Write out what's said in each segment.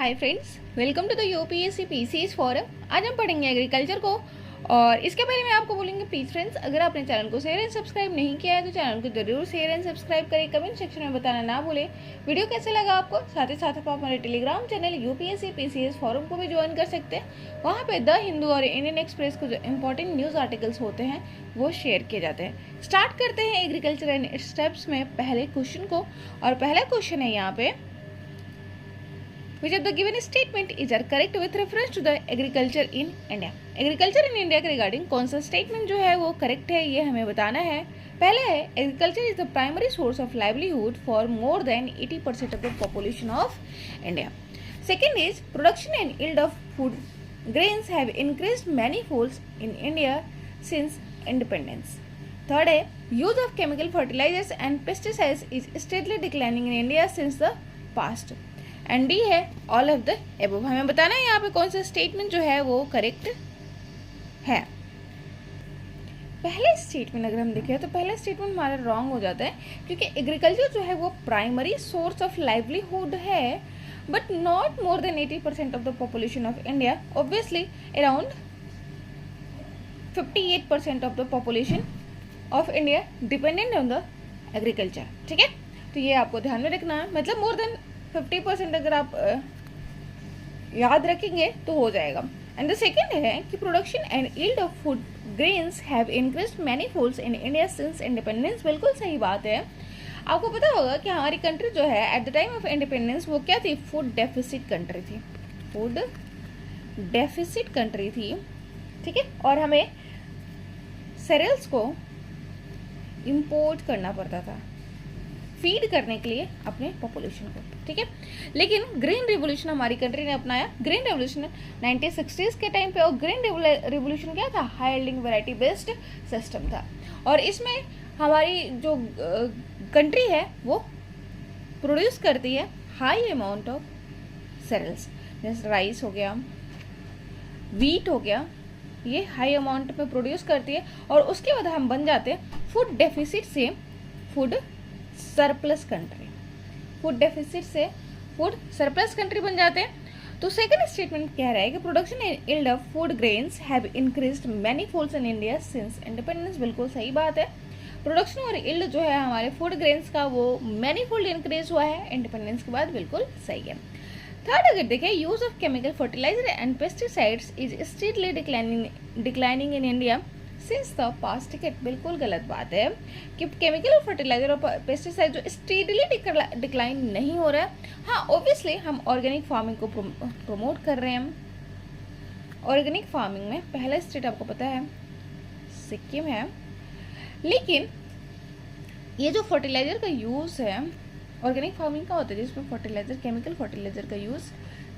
Hi friends, welcome to the UPSC PCS forum. आज हम पढ़ेंगे एग्रीकल्चर को। और इसके पहले मैं आपको बोलूँगी, प्लीज़ फ्रेंड्स, अगर आपने चैनल को शेयर एंड सब्सक्राइब नहीं किया है तो चैनल को जरूर शेयर एंड सब्सक्राइब करें। कमेंट सेक्शन में बताना ना भूलें वीडियो कैसे लगा आपको। साथ ही साथ आप हमारे Telegram channel UPSC PCS forum को भी ज्वाइन कर सकते हैं। वहाँ पे द हिंदू और इंडियन एक्सप्रेस को जो इंपॉर्टेंट न्यूज़ आर्टिकल्स होते हैं वो शेयर किए जाते हैं। स्टार्ट करते हैं एग्रीकल्चर एंड स्टेप्स में पहले क्वेश्चन को। और पहला क्वेश्चन है यहाँ पे, which of the given statement is are correct with reference to the agriculture in India। Agriculture in India के रिगार्डिंग कौन सा स्टेटमेंट जो है वो करेक्ट है, ये हमें बताना है। पहले है, agriculture is the primary source of livelihood for more than 80% of the population of India. Second is, production and yield of food grains have increased many folds in India since independence. Third है, use of chemical fertilisers and pesticides is steadily declining in India since the past. And D है, all of the above. हमें बताना है यहाँ पे कौन सा statement जो है वो करेक्ट है। पहले स्टेटमेंट अगर हम देखें तो पहला स्टेटमेंट हमारा रॉन्ग हो जाता है, क्योंकि एग्रीकल्चर जो है वो प्राइमरी सोर्स ऑफ लाइवलीहुड है, but not more than 80% of the population of India. Obviously around 58% of the population of India dependent on the agriculture. ठीक है, तो ये आपको ध्यान में रखना है। मतलब मोर देन 50% अगर आप याद रखेंगे तो हो जाएगा। एंड द सेकेंड है कि production and yield of food grains have increased many folds in India since independence. बिल्कुल सही बात है। आपको पता होगा कि हमारी कंट्री जो है at the time of independence वो क्या थी? फूड डेफिसिट कंट्री थी। फूड डेफिसिट कंट्री थी, ठीक है। और हमें सेरियल्स को इंपोर्ट करना पड़ता था फीड करने के लिए अपने पॉपुलेशन को, ठीक है। लेकिन ग्रीन रिवोल्यूशन हमारी कंट्री ने अपनाया। ग्रीन रिवोल्यूशन 1960s के टाइम पे, और ग्रीन रिवोल्यूशन क्या था? High yielding variety based system था। और इसमें हमारी जो कंट्री है वो प्रोड्यूस करती है हाई अमाउंट ऑफ सेरियल्स, जैसे राइस हो गया, वीट हो गया, ये हाई अमाउंट में प्रोड्यूस करती है। और उसके बाद हम बन जाते हैं फूड डेफिसिट से food surplus country. Food deficit से फूड सरप्लस कंट्री बन जाते हैं। तो सेकंड स्टेटमेंट कह रहा है कि production and yield of food grains have increased many folds in India since independence. बिल्कुल सही बात है। प्रोडक्शन और यील्ड जो है हमारे फूड ग्रेन्स का वो मैनी फोल्ड इंक्रीज हुआ है इंडिपेंडेंस के बाद। बिल्कुल सही है। थर्ड अगर देखें, use of chemical fertiliser and pesticides is steadily declining in India since the past. टिकट बिल्कुल गलत बात है कि केमिकल फर्टिलाइजर और पेस्टिसाइड जो स्टेडली डिक्लाइन नहीं हो रहा है। हाँ, ऑब्वियसली हम ऑर्गेनिक फार्मिंग को प्रमोट कर रहे हैं। ऑर्गेनिक फार्मिंग में पहला स्टेट आपको पता है सिक्किम है। लेकिन ये जो फर्टिलाइजर का यूज़ है, ऑर्गेनिक फार्मिंग का होता है जिसमें फर्टिलाइजर, केमिकल फर्टिलाइजर का यूज़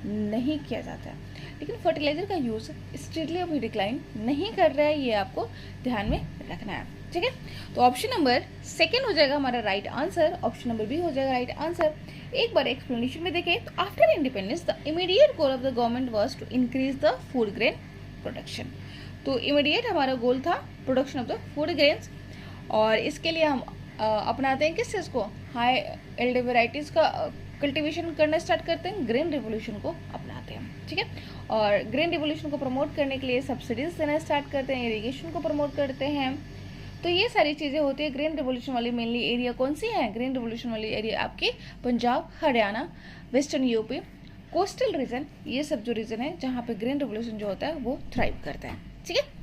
नहीं किया जाता है। लेकिन फर्टिलाइजर का यूज़ स्ट्रिक्टली अभी डिक्लाइन नहीं कर रहा है, ये आपको ध्यान में रखना है, ठीक है। तो ऑप्शन नंबर सेकंड हो जाएगा हमारा right answer. Option number B हो जाएगा राइट आंसर। एक बार एक्सप्लेनेशन में देखें तो after independence the immediate goal of the government was to increase the food grain production. तो इमीडिएट हमारा गोल था production of the food grains, और इसके लिए हम अपनाते हैं किस चीज़ को? हाई यील्ड वेराइटीज़ का कल्टीवेशन करना स्टार्ट करते हैं, ग्रीन रिवोल्यूशन को अपनाते हैं, ठीक है। और ग्रीन रिवोल्यूशन को प्रमोट करने के लिए सब्सिडीज देना स्टार्ट करते हैं, इरिगेशन को प्रमोट करते हैं। तो ये सारी चीज़ें होती है। ग्रीन रिवोल्यूशन वाली मेनली एरिया कौन सी है? ग्रीन रिवोल्यूशन वाली एरिया आपकी Punjab, Haryana, western UP, coastal region, ये सब जो रीजन है जहाँ पे ग्रीन रिवोल्यूशन जो होता है वो थ्राइव करता है, ठीक है।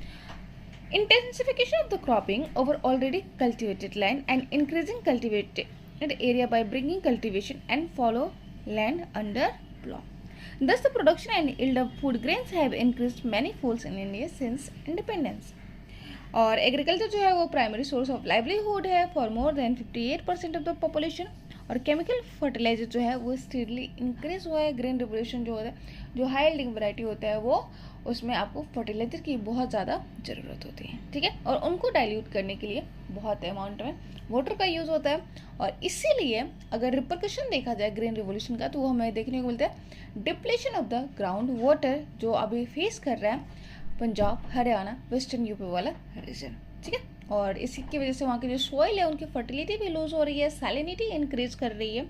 Intensification of the cropping over already cultivated land and increasing cultivated area by bringing cultivation and fallow land under plough. Thus, the production and yield of food grains have increased many folds in India since independence. और agriculture जो है वो primary source of livelihood है for more then 58% of the population. और chemical fertiliser जो है वो steadily increase हुआ है। ग्रीन रिवोल्यूशन जो होता है, जो हाई यील्डिंग वैरायटी होता है, वो उसमें आपको फर्टिलाइजर की बहुत ज़्यादा ज़रूरत होती है, ठीक है। और उनको डाइल्यूट करने के लिए बहुत अमाउंट में वाटर का यूज़ होता है। और इसीलिए अगर रिपरकशन देखा जाए ग्रीन रिवोल्यूशन का, तो वो हमें देखने को मिलता है depletion of the ground water, जो अभी फेस कर रहा है पंजाब, हरियाणा, वेस्टर्न यूपी वाला रीजन, ठीक है। और इसी की वजह से वहाँ की जो सॉइल है उनकी फर्टिलिटी भी लूज हो रही है, सैलिनिटी इंक्रीज कर रही है।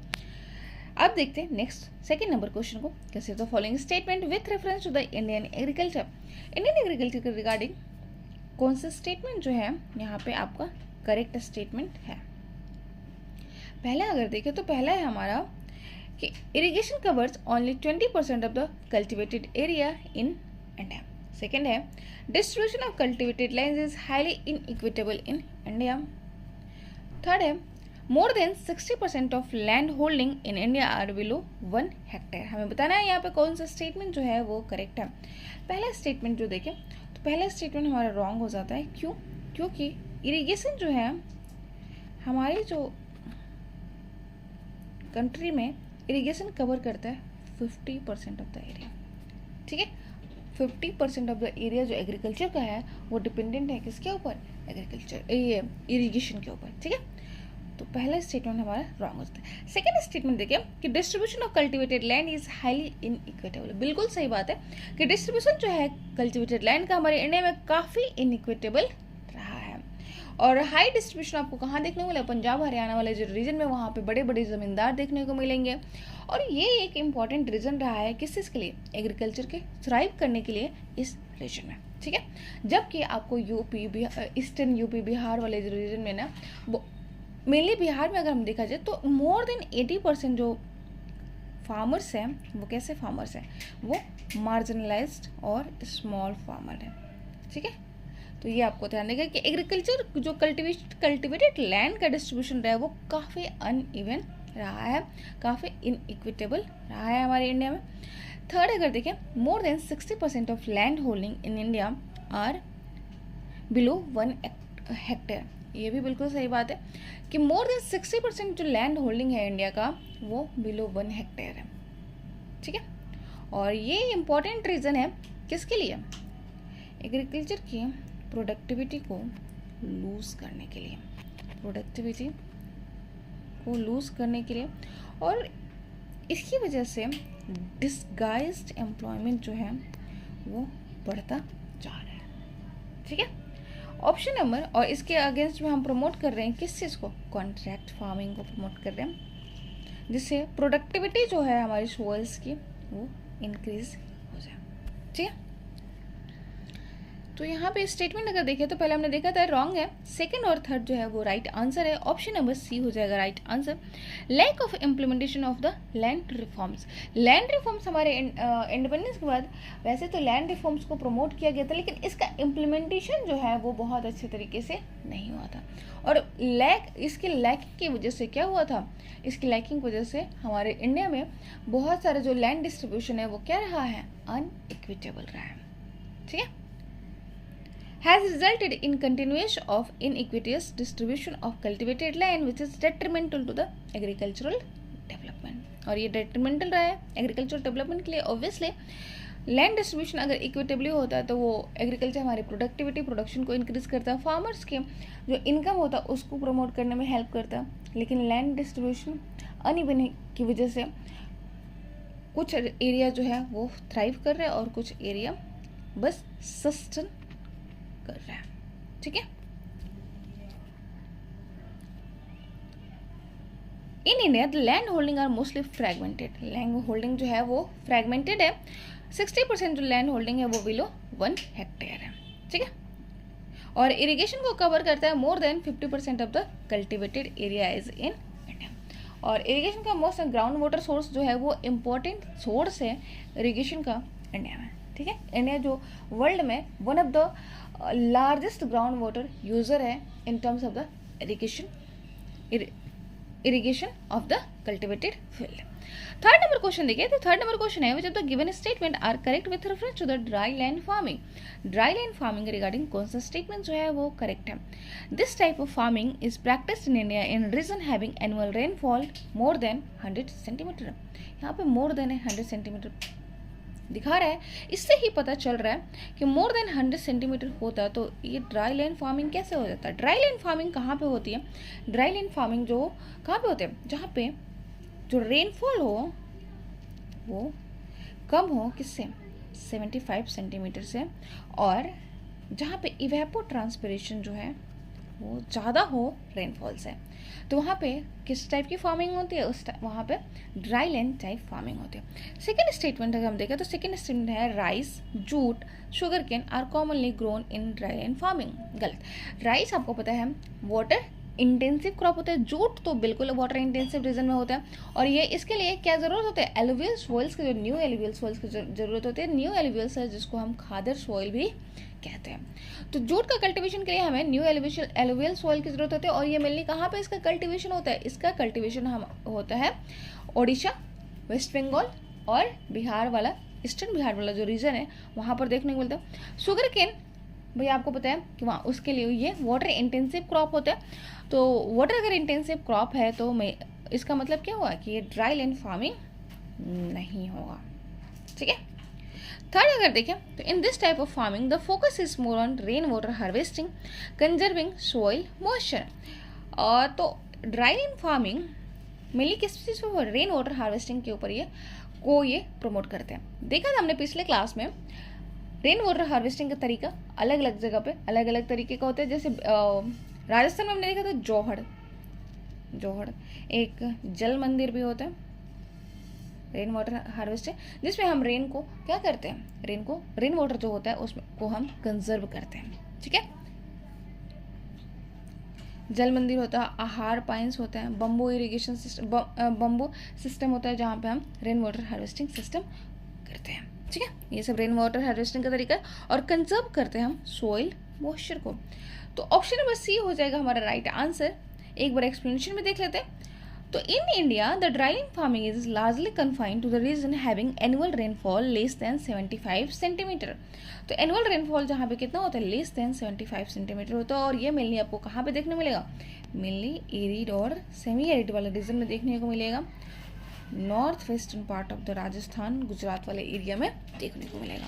अब देखते हैं नेक्स्ट सेकेंड नंबर क्वेश्चन को। कैसे the following statement with reference to the Indian agriculture. Indian agriculture के रिगार्डिंग कौन सा स्टेटमेंट जो है यहाँ पे आपका करेक्ट स्टेटमेंट है। पहला अगर देखें तो पहला है हमारा कि irrigation covers only 20% of the cultivated area in India. Second है distribution of cultivated land is highly inequitable in India. Third है more than 60% of land holding in India are below 1 hectare. हमें बताना है यहाँ पे कौन सा स्टेटमेंट जो है वो करेक्ट है। पहला स्टेटमेंट जो देखें तो पहला स्टेटमेंट हमारा रॉन्ग हो जाता है। क्यों? क्योंकि इरिगेशन जो है हमारी जो कंट्री में इरिगेशन कवर करता है 50% ऑफ द एरिया। ठीक है, 50% ऑफ द एरिया जो एग्रीकल्चर का है वो डिपेंडेंट है किसके ऊपर? एग्रीकल्चर, ये इरिगेशन के ऊपर। ठीक है, तो पहला स्टेटमेंट हमारा रॉन्ग हो जाता है। सेकेंड स्टेटमेंट देखिए कि distribution of cultivated land is highly inequitable. बिल्कुल सही बात है कि डिस्ट्रीब्यूशन जो है कल्टिवेटेड लैंड का हमारे इंडिया में काफ़ी इनइक्विटेबल रहा है। और हाई डिस्ट्रीब्यूशन आपको कहाँ देखने को मिला? पंजाब हरियाणा वाले जो रीजन में, वहाँ पे बड़े बड़े ज़मींदार देखने को मिलेंगे। और ये एक इम्पॉर्टेंट रीजन रहा है किस चीज़ के लिए? एग्रीकल्चर के थ्राइव करने के लिए इस रीजन में। ठीक है, जबकि आपको यूपी, ईस्टर्न यूपी, बिहार वाले जो रीजन में ना, वो मेनली बिहार में अगर हम देखा जाए तो मोर देन 80% जो फार्मर्स हैं वो कैसे फार्मर्स हैं? वो मार्जिनलाइज्ड और स्मॉल फार्मर हैं। ठीक है, तो ये आपको ध्यान देगा कि एग्रीकल्चर जो कल्टिवेटेड लैंड का डिस्ट्रीब्यूशन रहा है वो काफ़ी अनइवन रहा है, काफ़ी इनइक्विटेबल रहा है हमारे इंडिया में। थर्ड अगर देखें, more than 60% of land holding in India are below 1 hectare. ये भी बिल्कुल सही बात है कि मोर देन 60% जो लैंड होल्डिंग है इंडिया का वो बिलो 1 हेक्टेयर है। ठीक है, और ये इम्पॉर्टेंट रीज़न है किसके लिए? एग्रीकल्चर की प्रोडक्टिविटी को लूज़ करने के लिए, प्रोडक्टिविटी को लूज़ करने के लिए। और इसकी वजह से डिसगाइज्ड एम्प्लॉयमेंट जो है वो बढ़ता जा रहा है। ठीक है, ऑप्शन नंबर, और इसके अगेंस्ट में हम प्रमोट कर रहे हैं किस चीज़ को? कॉन्ट्रैक्ट फार्मिंग को प्रमोट कर रहे हैं, जिससे प्रोडक्टिविटी जो है हमारी सोइल्स की वो इंक्रीज हो जाए। ठीक है, तो यहाँ पे स्टेटमेंट अगर देखें तो पहले हमने देखा था रॉन्ग है, सेकंड और थर्ड जो है वो राइट आंसर है। ऑप्शन नंबर सी हो जाएगा right answer. Lack of implementation of the land reforms. Land reforms हमारे इंडिपेंडेंस के बाद वैसे तो लैंड रिफॉर्म्स को प्रमोट किया गया था, लेकिन इसका इम्प्लीमेंटेशन जो है वो बहुत अच्छे तरीके से नहीं हुआ था। और इसकी लैकिंग की वजह से क्या हुआ था? इसकी लैकिंग की वजह से हमारे इंडिया में बहुत सारे जो लैंड डिस्ट्रीब्यूशन है वो क्या रहा है? अनइक्विटेबल रहा है। ठीक है, has resulted in continuation of inequitous distribution of cultivated land which is detrimental to the agricultural development। और ये detrimental रहा है agricultural development के लिए। obviously लैंड डिस्ट्रीब्यूशन अगर इक्विटेबली होता है तो वो एग्रीकल्चर हमारी प्रोडक्टिविटी, प्रोडक्शन को इंक्रीज करता है, फार्मर्स के जो इनकम होता है उसको प्रमोट करने में हेल्प करता है। लेकिन लैंड डिस्ट्रीब्यूशन अनइवन की वजह से कुछ एरिया जो है वो थ्राइव कर रहा है और कुछ एरिया बस सस्टेन कर रहा है। ठीक है, in India the land holding are mostly fragmented. Land holding जो है वो फ्रैगमेंटेड है। 60% जो लैंड होल्डिंग है वो बिलो 1 हेक्टेयर है। ठीक है, और इरिगेशन को कवर करता है more than 50% of the cultivated area is in India. और इरिगेशन का मोस्ट ग्राउंड वाटर सोर्स जो है वो इम्पोर्टेंट सोर्स है इरिगेशन का इंडिया में। ठीक है, इंडिया जो वर्ल्ड में one of the largest ground water user है in terms of the irrigation of the cultivated field. Third number question देखिए, तो थर्ड नंबर क्वेश्चन है जब the given statement are correct with reference to the dry land farming. Dry land farming regarding कौन सा statement जो है वो correct है? This type of farming is practised in India in region having annual rainfall more than 100 centimetre. यहाँ पे मोर than 100 centimetre दिखा रहा है, इससे ही पता चल रहा है कि मोर देन 100 सेंटीमीटर होता तो ये ड्राई लैंड फार्मिंग कैसे हो जाता है? ड्राई लैंड फार्मिंग कहाँ पे होती है? ड्राई लैंड फार्मिंग जो कहाँ पे होते हैं? जहाँ पे जो रेनफॉल हो वो कम हो, किससे? 75 सेंटीमीटर से, और जहाँ पे इवेपो ट्रांसपिरेशन जो है वो ज़्यादा हो रेनफॉल से, तो वहाँ पे किस टाइप की फार्मिंग होती है, वहाँ पे ड्राई लैंड टाइप फार्मिंग होती है। सेकेंड स्टेटमेंट अगर हम देखें तो सेकेंड स्टेटमेंट है rice, jute, sugar cane are commonly grown in dry land farming. गलत। राइस आपको पता है वाटर इंटेंसिव क्रॉप होता है, जूट तो बिल्कुल वाटर इंटेंसिव रीजन में होता है, और ये इसके लिए क्या ज़रूरत होता है, एलुवियल सॉइल्स की, जो न्यू एलुवियल सॉइल्स की ज़रूरत होती है। न्यू एलुवियल सॉइल जिसको हम खादर सॉइल भी कहते हैं। तो जूट का कल्टीवेशन के लिए हमें न्यू एलुवियल सॉइल की जरूरत होती है, और ये मेनली कहाँ पे इसका कल्टीवेशन होता है, इसका कल्टीवेशन हम होता है ओडिशा, वेस्ट बंगाल और बिहार वाला, ईस्टर्न बिहार वाला जो रीजन है वहाँ पर देखने को मिलता है। शुगर केन भैया आपको पता है कि वहाँ उसके लिए ये वाटर इंटेंसिव क्रॉप होता है, तो वाटर अगर इंटेंसिव क्रॉप है तो इसका मतलब क्या हुआ कि ये ड्राई लैंड फार्मिंग नहीं होगा। ठीक है। थर्ड अगर देखें तो in this type of farming the focus is more on rain water harvesting, conserving soil moisture. और तो ड्राई लैंड फार्मिंग मेनली किस चीज़ पर, रेन वाटर हार्वेस्टिंग के ऊपर ये प्रमोट करते हैं। देखा था हमने पिछले क्लास में रेन वाटर हार्वेस्टिंग का तरीका अलग अलग जगह पे अलग अलग तरीके का होता है। जैसे राजस्थान में हमने देखा था जोहड़ एक जल मंदिर भी होता है, रेन वाटर हार्वेस्टिंग, जिसमें हम रेन को क्या करते हैं, रेन वाटर जो होता है उसमें को हम कंजर्व करते हैं। ठीक है। जल मंदिर होता है, आहार पाइन्स होता है, bamboo irrigation system, bamboo system होता है जहाँ पे हम रेन वाटर हार्वेस्टिंग सिस्टम करते हैं। ठीक है। ये सब रेन वाटर हार्वेस्टिंग का तरीका है, और कंजर्व करते हैं हम सोइल मॉइस्चर को। तो ऑप्शन नंबर सी हो जाएगा हमारा राइट आंसर। एक बार एक्सप्लेनेशन में देख लेते हैं। तो in India the dry land farming is largely confined to the region having annual rainfall less than 75 centimetre. तो एनुअल रेनफॉल जहाँ पे कितना होता है, लेस देन 75 सेंटीमीटर होता है, और ये मेनली आपको कहाँ पे देखने मिलेगा, मेनली एरिड और सेमी एरिड वाले रीजन में देखने को मिलेगा, north western part of the Rajasthan, Gujarat वाले एरिया में देखने को मिलेगा।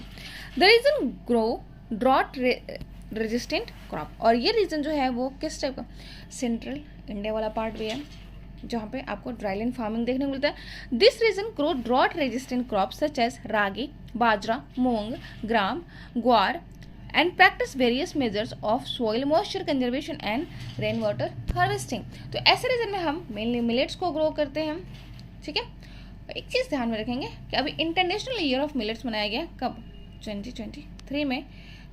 The region grow drought resistant crop, और ये रीजन जो है वो किस टाइप का, सेंट्रल इंडिया वाला पार्ट भी है जहाँ पे आपको ड्राई लैंड फार्मिंग देखने को मिलता है। This region grow drought resistant crop such as ragi, bajra, moong, gram, guar and practice various measures of soil moisture conservation and rain water harvesting. तो ऐसे रीजन में हम मेनली मिलेट्स को ग्रो करते हैं। ठीक है। एक चीज़ ध्यान में रखेंगे कि अभी इंटरनेशनल ईयर ऑफ मिलेट्स मनाया गया कब, 2023 में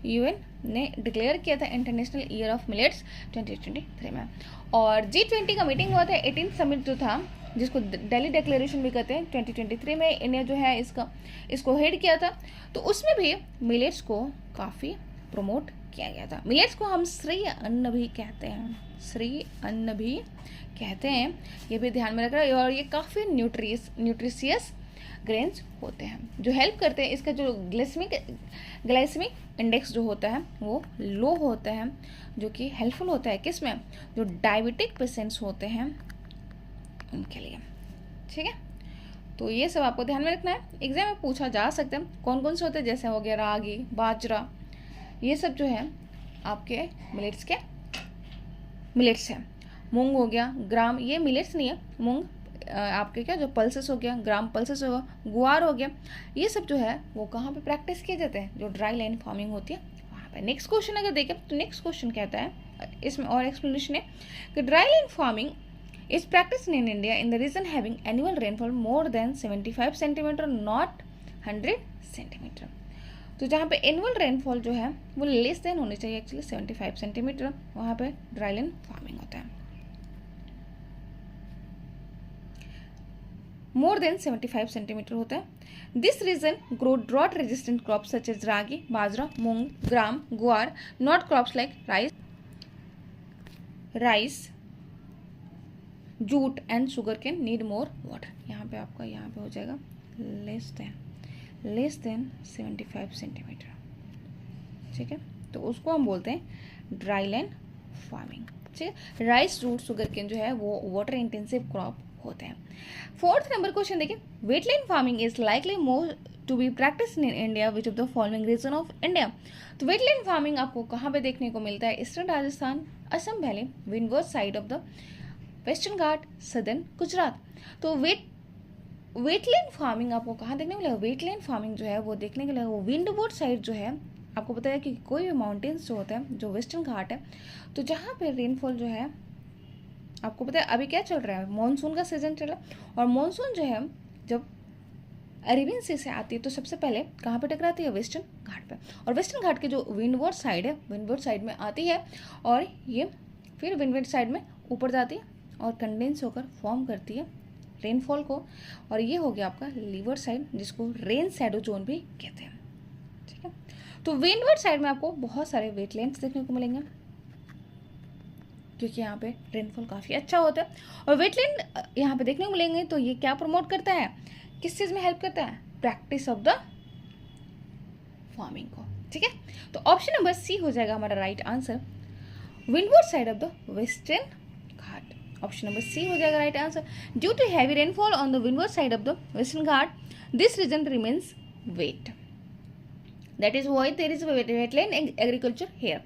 यूएन ने डिक्लेयर किया था इंटरनेशनल ईयर ऑफ मिलेट्स 2023 में। और G20 का मीटिंग हुआ था, 18 समिट जो था जिसको दिल्ली डिक्लेरेशन भी कहते हैं, 2023 में इंडिया जो है इसको हेड किया था। तो उसमें भी मिलेट्स को काफ़ी प्रमोट किया गया था। मिलेट्स को हम श्री अन्न भी कहते हैं, श्री अन्न भी कहते हैं, ये भी ध्यान में रखना। और ये काफ़ी न्यूट्रिशियस ग्रेन्स होते हैं जो हेल्प करते हैं, इसका जो ग्लाइसेमिक इंडेक्स जो होता है वो लो होता है, जो कि हेल्पफुल होता है किस में, जो डायबिटिक पेशेंट्स होते हैं उनके लिए। ठीक है। तो ये सब आपको ध्यान में रखना है, एग्जाम में पूछा जा सकता है कौन कौन से होते हैं, जैसे हो गया रागी, बाजरा, ये सब जो है आपके मिलेट्स हैं। मूंग हो गया, ग्राम, ये मिलेट्स नहीं है, मूंग आपके क्या जो पल्सेस हो गया, ग्राम पल्सेस होगा, गुआर हो गया, ये सब जो है वो कहाँ पे प्रैक्टिस किए जाते हैं, जो ड्राई लैंड फार्मिंग होती है वहाँ पे। नेक्स्ट क्वेश्चन अगर देखें तो नेक्स्ट क्वेश्चन कहता है, इसमें और एक्सप्लेनेशन है कि dry land farming is practice in India in the region having annual rainfall more than 75 centimetre, not 100 centimetre. तो जहाँ पे एनुअल रेनफॉल जो है वो लेस देन होनी चाहिए, एक्चुअली 75 सेंटीमीटर, वहाँ पे ड्राई लैंड फार्मिंग होता है। मोर देन 75 सेंटीमीटर होता है। This region grow drought resistant crops such as ragi, bajra, moong, gram, guar, not crops like rice, jute and sugar cane need more water. यहाँ पे आपका यहाँ पे हो जाएगा लेस देन 75 सेंटीमीटर। ठीक है। तो उसको हम बोलते हैं ड्राई लैंड फार्मिंग। ठीक है। राइस, जूट, शुगर कैन जो है वो वाटर इंटेंसिव क्रॉप होते हैं। फोर्थ नंबर क्वेश्चन देखिए, wetland farming is likely more to be practice in India which of the following region of India. तो वेटलैंड फार्मिंग आपको कहाँ पे देखने को मिलता है, eastern Rajasthan, Assam valley, windward side of the Western Ghat, southern Gujarat. तो वेटलैंड फार्मिंग आपको कहाँ देखने को मिलेगा, वेटलैंड फार्मिंग जो है वो देखने को मिलेगा वो विंडवर्ड साइड जो है आपको पता है कि कोई भी माउंटेन्स जो होते हैं, जो वेस्टर्न घाट है, तो जहाँ पे रेनफॉल जो है, आपको पता है अभी क्या चल रहा है, मानसून का सीजन चल रहा है, और मानसून जो है जब अरेबियन सी से आती है तो सबसे पहले कहाँ पे टकराती है, वेस्टर्न घाट पे। और वेस्टर्न घाट की जो विंडवर्ड साइड है, विंडवर्ड साइड में आती है, और ये फिर विंडवर्ड साइड में ऊपर जाती है और कंडेंस होकर फॉर्म करती है रेनफॉल को, और ये हो गया आपका लीवर साइड, जिसको रेन शैडो जोन भी कहते हैं। ठीक है, तो विंडवर्ड साइड में आपको बहुत सारे वेटलैंड्स देखने को मिलेंगे, क्योंकि यहाँ पे रेनफॉल काफ़ी अच्छा होता है, और वेटलैंड यहाँ पे देखने को मिलेंगे। तो ये क्या प्रमोट करता है, किस चीज़ में हेल्प करता है, प्रैक्टिस ऑफ द फार्मिंग को। ठीक है, तो ऑप्शन नंबर सी हो जाएगा हमारा right answer, windward side of the Western Ghat. Option number C हो जाएगा right answer. Due to heavy rainfall on the windward side of the Western Ghat, this region remains wet, that is why there is a wetland agriculture here.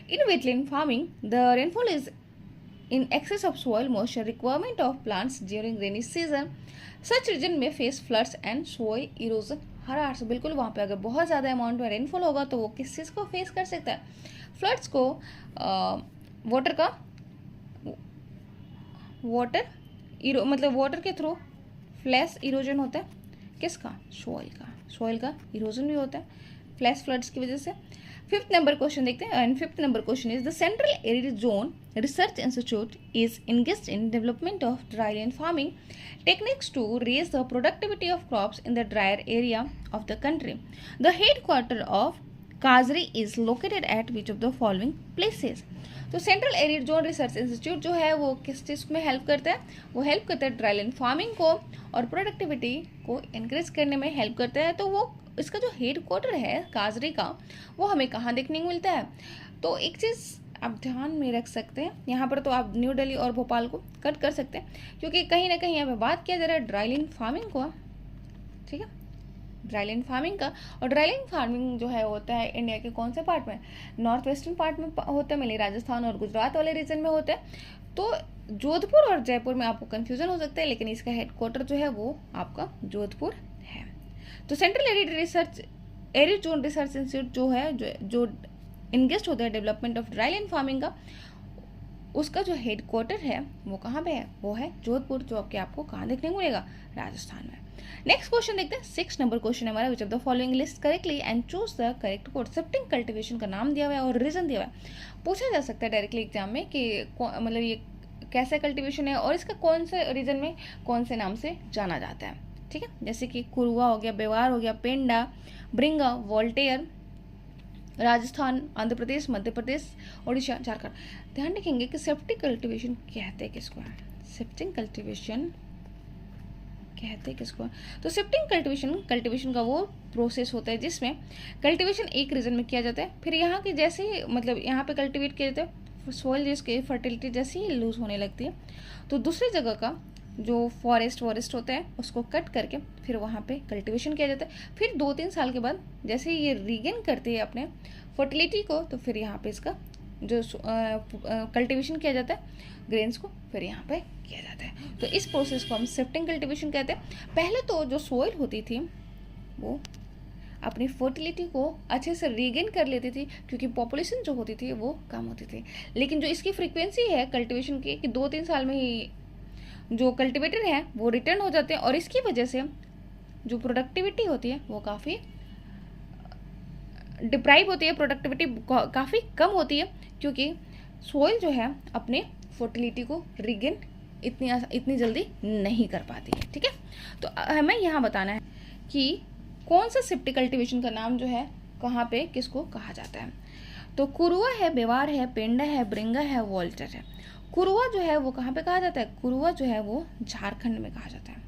In wetland farming, the rainfall is in excess of soil moisture requirement of plants during rainy season. Such region may face floods and soil erosion. हर आर्स बिल्कुल वहाँ पे अगर बहुत ज़्यादा amount में rainfall होगा तो वो किस चीज़ को फेस कर सकता है, फ्लड्स को, वाटर का, मतलब वाटर के थ्रू फ्लैश इरोजन होता है, किसका, सॉइल का इरोजन भी होता है फ्लैश फ्लड्स की वजह से। फिफ्थ नंबर क्वेश्चन देखते हैं, and fifth number question is the central arid zone research institute is engaged in development of dryland farming techniques to raise the productivity of crops in the drier area of the country. The headquarter of काजरी is located at which of the following places? तो central arid zone research institute जो है वो किस चीज़ में help करता है, वो help करता है ड्राईलैंड फार्मिंग को और प्रोडक्टिविटी को इंक्रीज करने में हेल्प करता है। तो वो इसका जो हेड क्वार्टर है काजरी का, वो हमें कहाँ देखने को मिलता है। तो एक चीज़ आप ध्यान में रख सकते हैं, यहाँ पर तो आप न्यू दिल्ली और भोपाल को कट कर सकते हैं, क्योंकि कहीं ना कहीं यहाँ पे बात किया जा रहा है ड्राईलैंड फार्मिंग को। ठीक है, ड्राईलैंड फार्मिंग का, और ड्राईलैंड फार्मिंग जो है होता है इंडिया के कौन से पार्ट में, नॉर्थ वेस्टर्न पार्ट में होता है, मेनली राजस्थान और गुजरात वाले रीजन में होता है। तो जोधपुर और जयपुर में आपको कन्फ्यूजन हो सकता है, लेकिन इसका हेड क्वार्टर जो है वो आपका जोधपुर है। तो central arid zone research institute जो है, जो इंगेस्ट होता है डेवलपमेंट ऑफ ड्राईलैंड फार्मिंग का, उसका जो हेड क्वार्टर है वो कहाँ पे है, वो है जोधपुर, जो आपको कहाँ देखने को मिलेगा, राजस्थान में। नेक्स्ट क्वेश्चन देखते हैं, 6 नंबर क्वेश्चन है हमारा, विच of the following list correctly and choose the correct code. Shifting cultivation का नाम दिया हुआ है और रीजन दिया हुआ है। पूछा जा सकता है डायरेक्टली एग्जाम में कि मतलब ये कैसा कल्टीवेशन है और इसका कौन से रीजन में कौन से नाम से जाना जाता है। ठीक है, जैसे कि कुरुआ हो गया, बेवार हो गया, पेंडा, ब्रिंगा, वोल्टेयर, राजस्थान, आंध्र प्रदेश, मध्य प्रदेश, उड़ीसा, झारखंड। ध्यान रखेंगे कि शिफ्टिंग कल्टीवेशन कहते हैं किसको, शिफ्टिंग कल्टीवेशन कहते हैं किसको। तो शिफ्टिंग कल्टीवेशन का वो प्रोसेस होता है जिसमें कल्टीवेशन एक रीजन में किया जाता है, फिर यहाँ की जैसे ही मतलब यहाँ पे कल्टीवेट किया जाता है, सॉइल जिसकी फर्टिलिटी जैसे ही लूज होने लगती है तो दूसरी जगह का जो फॉरेस्ट होता है उसको कट करके फिर वहाँ पे कल्टीवेशन किया जाता है। फिर 2-3 साल के बाद जैसे ही ये रीगेन करती है अपने फर्टिलिटी को, तो फिर यहाँ पे इसका जो कल्टीवेशन किया जाता है ग्रेन्स को, फिर यहाँ पे किया जाता है। तो इस प्रोसेस को हम शिफ्टिंग कल्टीवेशन कहते हैं। पहले तो जो सॉइल होती थी वो अपनी फर्टिलिटी को अच्छे से रीगेन कर लेती थी, क्योंकि पॉपुलेशन जो होती थी वो कम होती थी। लेकिन जो इसकी फ्रीक्वेंसी है कल्टीवेशन की कि 2-3 साल में ही जो कल्टीवेटर हैं वो रिटर्न हो जाते हैं, और इसकी वजह से जो प्रोडक्टिविटी होती है वो काफ़ी डिप्राइव होती है, प्रोडक्टिविटी काफ़ी कम होती है, क्योंकि सॉइल जो है अपने फर्टिलिटी को रीगेन इतनी जल्दी नहीं कर पाती है। ठीक है, तो हमें यहाँ बताना है कि कौन सा शिफ्टिंग कल्टीवेशन का नाम जो है कहाँ पे किसको कहा जाता है। तो कुरुआ है, बेवार है, पेंडा है, ब्रिंगा है, वोल्टर है। कुरुआ जो है वो कहाँ पे कहा जाता है, कुरुआ जो है वो झारखंड में कहा जाता है।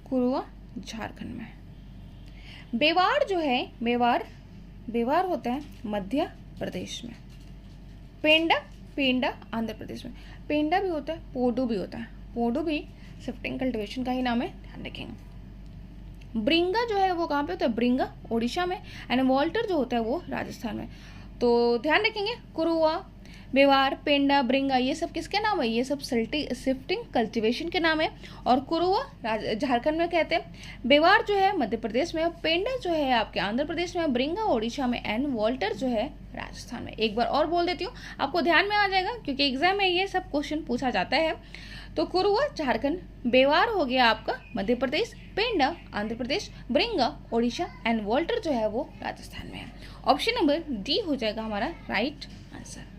कुरुआ झारखंड में। बेवार जो है, बेवार होता है मध्य प्रदेश में। पेंडा आंध्र प्रदेश में। पेंडा भी होता है, पोडू भी होता है। पोडू भी शिफ्टिंग कल्टीवेशन का ही नाम है, ध्यान रखेंगे। ब्रिंगा जो है वो कहाँ पे होता है, ब्रिंगा उड़ीसा में, एंड वॉल्टर जो होता है वो राजस्थान में। तो ध्यान रखेंगे कुरुआ, बेवार, पेंडा, ब्रिंगा ये सब किसके नाम है? ये सब शिफ्टिंग कल्टीवेशन के नाम है। और कुरुआ झारखंड में कहते हैं, बेवार जो है मध्य प्रदेश में, पेंडा जो है आपके आंध्र प्रदेश में, ब्रिंगा ओडिशा में, एंड वॉल्टर जो है राजस्थान में। एक बार और बोल देती हूँ, आपको ध्यान में आ जाएगा क्योंकि एग्जाम में ये सब क्वेश्चन पूछा जाता है। तो कुरुआ झारखंड, बेवार हो गया आपका मध्य प्रदेश, पेंडा आंध्र प्रदेश, ब्रिंगा ओडिशा, एंड वॉल्टर जो है वो राजस्थान में है। ऑप्शन नंबर डी हो जाएगा हमारा राइट आंसर।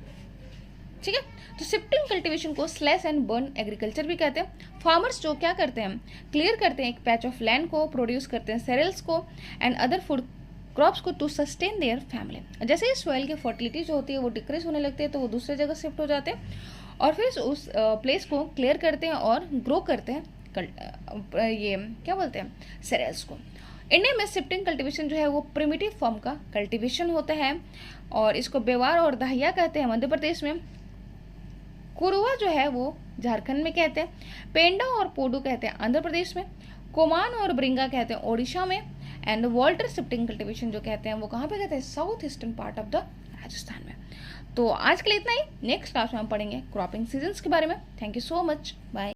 ठीक है, तो शिफ्टिंग कल्टीवेशन को स्लैश एंड बर्न एग्रीकल्चर भी कहते हैं। फार्मर्स जो क्या करते हैं, क्लियर करते हैं एक पैच ऑफ लैंड को, प्रोड्यूस करते हैं सेरेल्स को एंड अदर फूड क्रॉप्स को टू सस्टेन देयर फैमिली। जैसे ही सॉइल की फर्टिलिटी जो होती है वो डिक्रीज होने लगती है तो वो दूसरे जगह शिफ्ट हो जाते हैं और फिर उस प्लेस को क्लियर करते हैं और ग्रो करते हैं ये क्या बोलते हैं, सेरेल्स को। इंडिया में शिफ्टिंग कल्टीवेशन जो है वो प्रिमिटिव फॉर्म का कल्टीवेशन होता है और इसको बेवार और दहिया कहते हैं मध्य प्रदेश में, कुरुआ जो है वो झारखंड में कहते हैं, पेंडा और पोडू कहते हैं आंध्र प्रदेश में, कोमान और ब्रिंगा कहते हैं ओडिशा में, एंड वॉल्टर शिफ्टिंग कल्टीवेशन जो कहते हैं वो कहाँ पे कहते हैं, south eastern part of the Rajasthan में। तो आज के लिए इतना ही, नेक्स्ट क्लास में हम पढ़ेंगे क्रॉपिंग सीजन्स के बारे में। Thank you so much, bye.